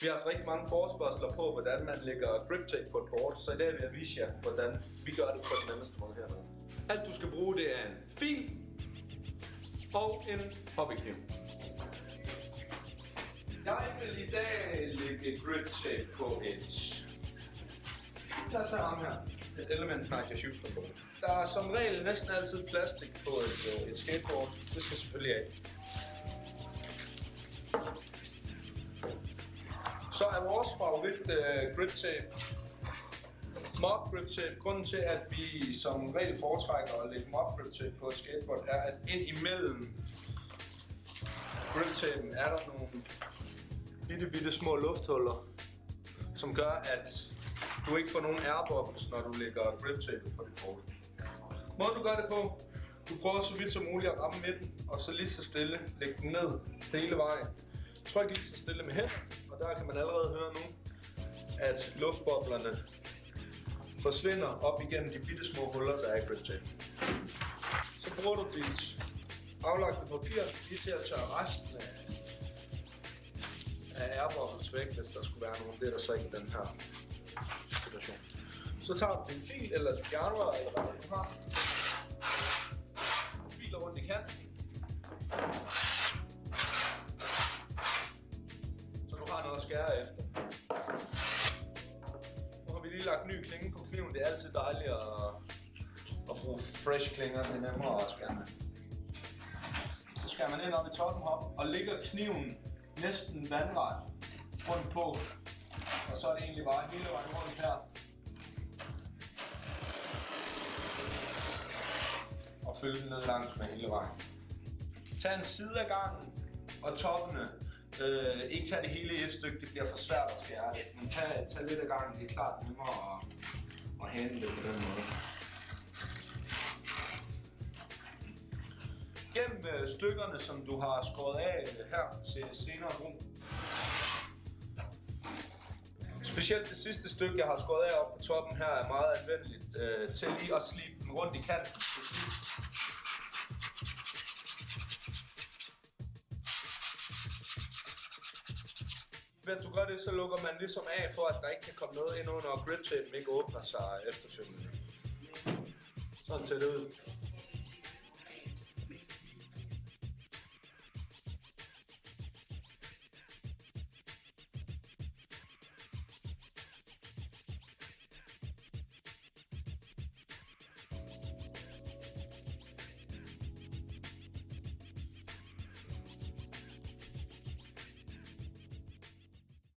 Vi har haft rigtig mange forespørgsler på, hvordan man lægger grip tape på et board, så i dag vil jeg vise jer, hvordan vi gør det på den nemmeste måde hernede. Alt du skal bruge, det er en fil og en hobbykniv. Jeg vil i dag lægge grip tape på lad os tage ham her. Et element marker shoes på. Der er som regel næsten altid plastik på et skateboard. Det skal selvfølgelig af. Så er vores favorit grip tape mob grip tape. Grunden til, at vi som regel foretrækker at lægge mob grip tape på et skateboard, er, at ind imellem grip tapen er der nogle bitte små lufthuller, som gør, at du ikke får nogen airbubbles, når du lægger grip tape på dit board. Måden du gør det på, du prøver så vidt som muligt at ramme midten, og så lige så stille lægge den ned hele vejen. Tryk lige så stille med hænderne, og der kan man allerede høre nu, at luftboblerne forsvinder op igennem de bitte små huller, der er i grip tape. Så bruger du dit aflagte papir lige til at tørre resten af airbubbles væk, hvis der skulle være nogen. Det er der så ikke i den her situation. Så tager du din fil eller dit jernrør, eller hvad du har. Filer rundt i kanten. Så du har noget at skære efter. Nu har vi lige lagt ny klinge på kniven. Det er altid dejligt at bruge fresh klinger. Det er nemmere at skære med. Så skærer man ind op i toppen op og lægger kniven næsten vandret rundt på. Og så er det egentlig bare hele vejen rundt her. Og følge den ned langs med hele vejen. Tag en side af gangen og toppene. Ikke tag det hele i et stykke, det bliver for svært at skære det. Men tag lidt af gangen, det er klart nemmere at handle det på den måde. Gem stykkerne, som du har skåret af her til senere brug. Specielt det sidste stykke, jeg har skåret af op på toppen her, er meget anvendeligt til lige at slibe den rundt i kanten. Ved at du gør det, så lukker man ligesom af for, at der ikke kan komme noget ind under, og grip tapen ikke åbner sig efterfølgende. Sådan ser det ud.